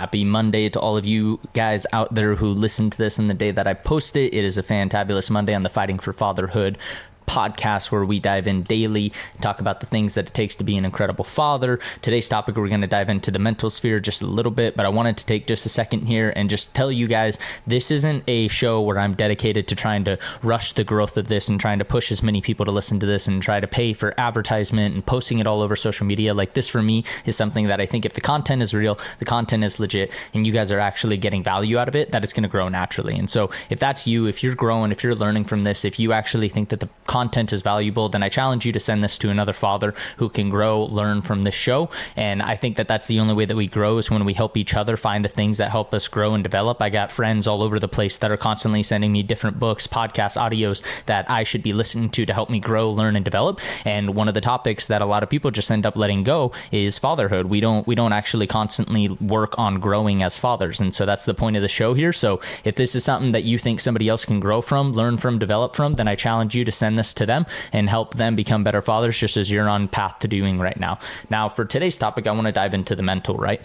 Happy Monday to all of you guys out there who listen to this in the day that I post it. It is a fantabulous Monday on the Fighting for Fatherhood podcast, where we dive in daily and talk about the things that it takes to be an incredible father. Today's topic, we're going to dive into the mental sphere just a little bit, but I wanted to take just a second here and just tell you guys, this isn't a show where I'm dedicated to trying to rush the growth of this and trying to push as many people to listen to this and try to pay for advertisement and posting it all over social media. Like, this for me is something that I think if the content is real, the content is legit, and you guys are actually getting value out of it, that it's going to grow naturally. And so if that's you, if you're growing, if you're learning from this, if you actually think that the content is valuable, then I challenge you to send this to another father who can grow, learn from this show. And I think that that's the only way that we grow, is when we help each other find the things that help us grow and develop. I got friends all over the place that are constantly sending me different books, podcasts, audios that I should be listening to help me grow, learn, and develop. And one of the topics that a lot of people just end up letting go is fatherhood. We don't actually constantly work on growing as fathers. And so that's the point of the show here. So if this is something that you think somebody else can grow from, learn from, develop from, then I challenge you to send this to them and help them become better fathers, just as you're on path to doing right now. Now, for today's topic, I want to dive into the mental, right?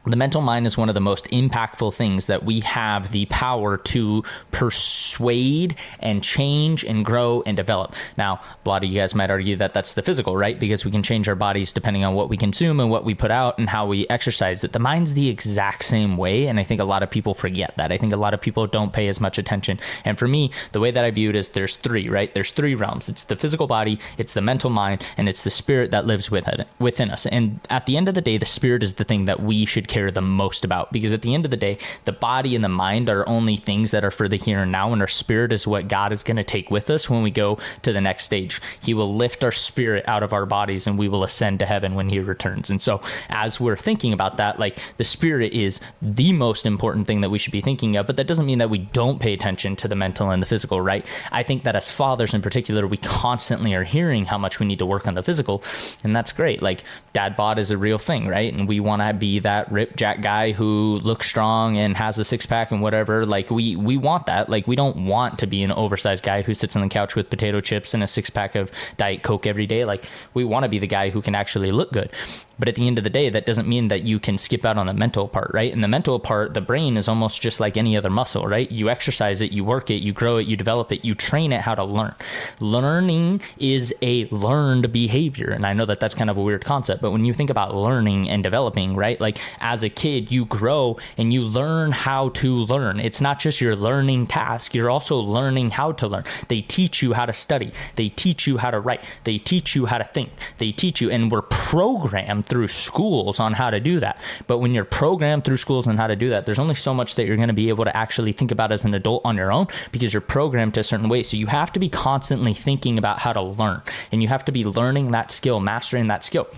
The mental mind is one of the most impactful things that we have the power to persuade and change and grow and develop. Now, a lot of you guys might argue that that's the physical, right? Because we can change our bodies depending on what we consume and what we put out and how we exercise it. The mind's the exact same way, and I think a lot of people forget that. I think a lot of people don't pay as much attention. And for me, the way that I view it is there's three, right? There's three realms. It's the physical body, it's the mental mind, and it's the spirit that lives within us. And at the end of the day, the spirit is the thing that we should care the most about, because at the end of the day, the body and the mind are only things that are for the here and now, and our spirit is what God is going to take with us when we go to the next stage. He will lift our spirit out of our bodies and we will ascend to heaven when he returns. And so as we're thinking about that, like, the spirit is the most important thing that we should be thinking of, but that doesn't mean that we don't pay attention to the mental and the physical, right? I think that as fathers in particular, we constantly are hearing how much we need to work on the physical, and that's great. Like, dad bod is a real thing, right? And we want to be that ripped jack guy who looks strong and has a six-pack and whatever. Like, we want that. Like, we don't want to be an oversized guy who sits on the couch with potato chips and a six-pack of Diet Coke every day. Like, we want to be the guy who can actually look good. But at the end of the day, that doesn't mean that you can skip out on the mental part, right? And the mental part, the brain, is almost just like any other muscle, right? You exercise it, you work it, you grow it, you develop it, you train it how to learn. Learning is a learned behavior. And I know that that's kind of a weird concept, but when you think about learning and developing, right? Like, as a kid, you grow and you learn how to learn. It's not just your learning task, you're also learning how to learn. They teach you how to study. They teach you how to write. They teach you how to think. They teach you, and we're programmed through schools on how to do that. But when you're programmed through schools on how to do that, there's only so much that you're going to be able to actually think about as an adult on your own, because you're programmed to a certain way. So you have to be constantly thinking about how to learn, and you have to be learning that skill, mastering that skill.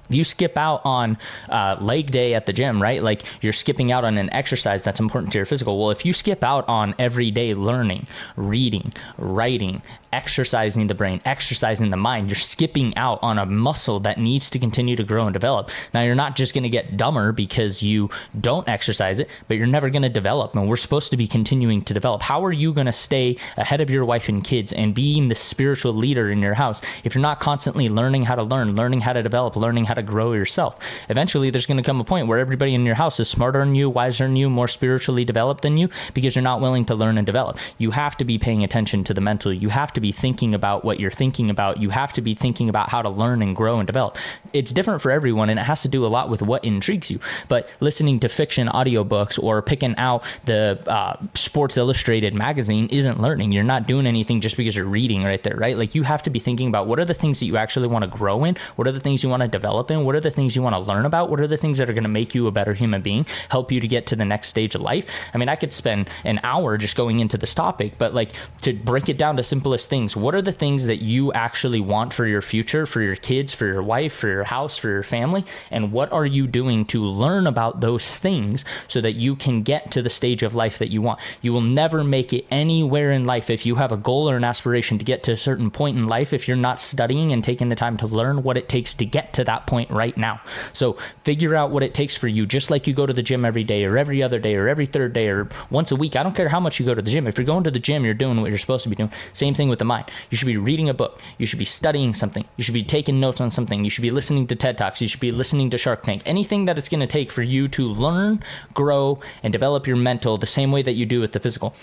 If you skip out on leg day at the gym, right? Like, you're skipping out on an exercise that's important to your physical. Well, if you skip out on everyday learning, reading, writing, exercising the brain, exercising the mind, you're skipping out on a muscle that needs to continue to grow and develop. Now, you're not just going to get dumber because you don't exercise it, but you're never going to develop. And we're supposed to be continuing to develop. How are you going to stay ahead of your wife and kids and being the spiritual leader in your house if you're not constantly learning how to learn, learning how to develop, learning how to grow yourself? Eventually, there's going to come a point where everybody in your house is smarter than you, wiser than you, more spiritually developed than you, because you're not willing to learn and develop. You have to be paying attention to the mental. You have to be thinking about what you're thinking about. You have to be thinking about how to learn and grow and develop. It's different for everyone, and it has to do a lot with what intrigues you. But listening to fiction audiobooks or picking out the Sports Illustrated magazine isn't learning. You're not doing anything just because you're reading right there, right? Like, you have to be thinking about, what are the things that you actually want to grow in? What are the things you want to develop in? What are the things you want to learn about? What are the things that are going to make you a better human being, help you to get to the next stage of life? I mean, I could spend an hour just going into this topic, but, like, to break it down to simplest things, what are the things that you actually want for your future, for your kids, for your wife, for your house, for your family? And what are you doing to learn about those things so that you can get to the stage of life that you want? You will never make it anywhere in life if you have a goal or an aspiration to get to a certain point in life if you're not studying and taking the time to learn what it takes to get to that point point right now. So figure out what it takes for you, just like you go to the gym every day or every other day or every third day or once a week. I don't care how much you go to the gym. If you're going to the gym, you're doing what you're supposed to be doing. Same thing with the mind. You should be reading a book. You should be studying something. You should be taking notes on something. You should be listening to TED Talks. You should be listening to Shark Tank. Anything that it's going to take for you to learn, grow, and develop your mental the same way that you do with the physical.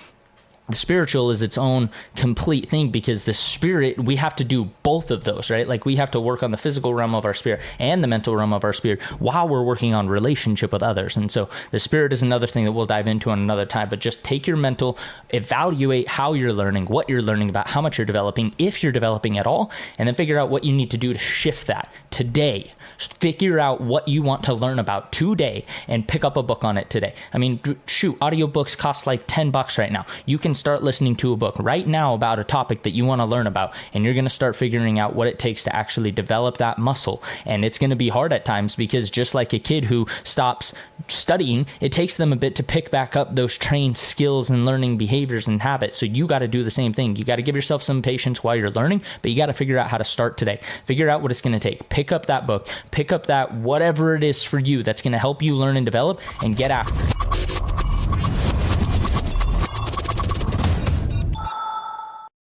The spiritual is its own complete thing, because the spirit, we have to do both of those, right? Like we have to work on the physical realm of our spirit and the mental realm of our spirit while we're working on relationship with others. And so the spirit is another thing that we'll dive into on another time, but just take your mental, evaluate how you're learning, what you're learning about, how much you're developing, if you're developing at all, and then figure out what you need to do to shift that today. Just figure out what you want to learn about today and pick up a book on it today. I mean, shoot, audiobooks cost like $10 right now. You can start listening to a book right now about a topic that you want to learn about, and you're going to start figuring out what it takes to actually develop that muscle. And it's going to be hard at times, because just like a kid who stops studying, it takes them a bit to pick back up those trained skills and learning behaviors and habits. So you got to do the same thing. You got to give yourself some patience while you're learning, but you got to figure out how to start today. Figure out what it's going to take. Pick up that book, pick up that whatever it is for you that's going to help you learn and develop, and get after it.